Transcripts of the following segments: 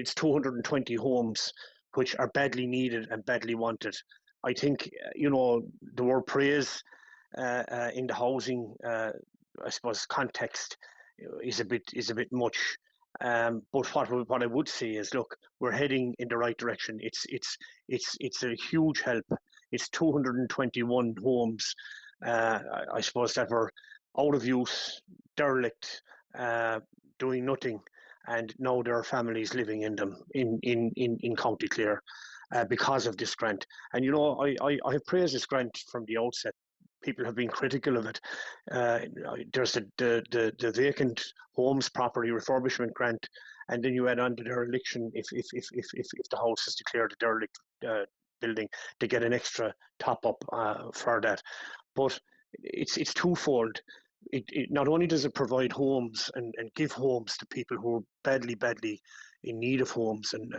it's 220 homes which are badly needed and badly wanted. I think the word praise in the housing, I suppose, context is a bit much. But what I would say is, look, we're heading in the right direction. It's a huge help. It's 221 homes, I suppose, that were out of use, derelict, doing nothing, and now there are families living in them in County Clare because of this grant. And I have praised this grant from the outset. People have been critical of it. There's the Vacant Homes Property Refurbishment Grant, and then you add on the dereliction if the house is declared a derelict building, to get an extra top up for that. But it's twofold. It not only does it provide homes and give homes to people who are badly in need of homes, and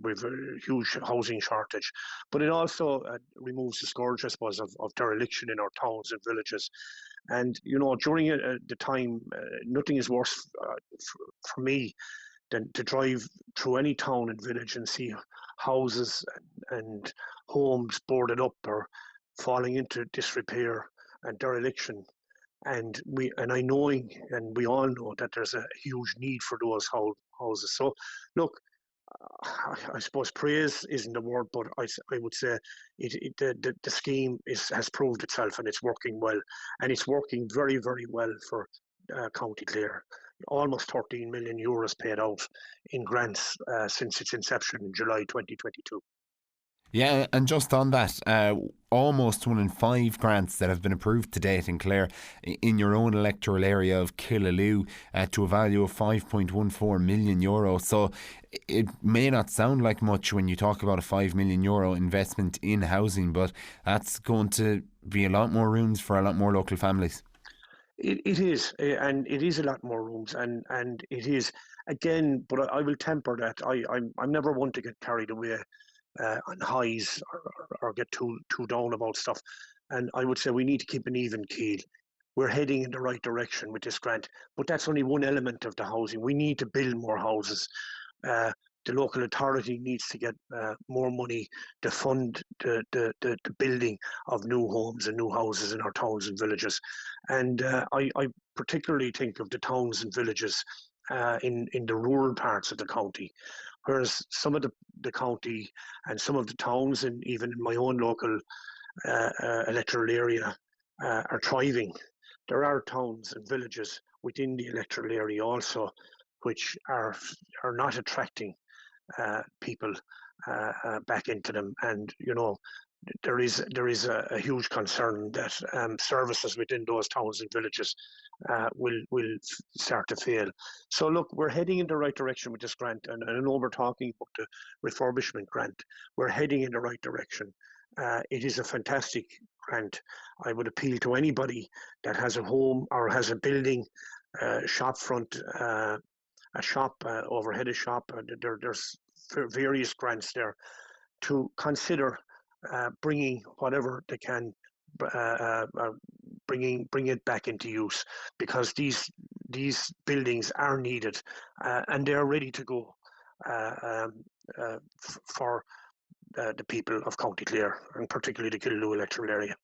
with a huge housing shortage, but it also removes the scourge, I suppose, of dereliction in our towns and villages. And during the time, nothing is worse for me than to drive through any town and village and see houses and homes boarded up or falling into disrepair and dereliction. And we all know that there's a huge need for those houses. So, look, I suppose praise isn't the word, but I would say the scheme has proved itself, and it's working well, and it's working very, very well for County Clare. Almost 13 million euros paid out in grants since its inception in July 2022. Yeah, and just on that, almost 1 in 5 grants that have been approved to date in Clare in your own electoral area of Killaloe to a value of €5.14 million. So it may not sound like much when you talk about a €5 million investment in housing, but that's going to be a lot more rooms for a lot more local families. It is, and it is a lot more rooms, and it is, again, but I will temper that. I'm never one to get carried away on highs or get too down about stuff. And I would say we need to keep an even keel. We're heading in the right direction with this grant, but that's only one element of the housing. We need to build more houses. The local authority needs to get more money to fund the building of new homes and new houses in our towns and villages. And I particularly think of the towns and villages in the rural parts of the county, whereas some of the county and some of the towns, and even in my own local electoral area, are thriving. There are towns and villages within the electoral area also which are not attracting people back into them, and there is a huge concern that services within those towns and villages will start to fail. So look, we're heading in the right direction with this grant, and I know we're talking about the refurbishment grant. We're heading in the right direction. It is a fantastic grant. I would appeal to anybody that has a home or has a building, shop front, a shop, overhead a shop. There's various grants there to consider bringing whatever they can, bring it back into use, because these buildings are needed and they are ready to go for the people of County Clare, and particularly the Killaloe electoral area.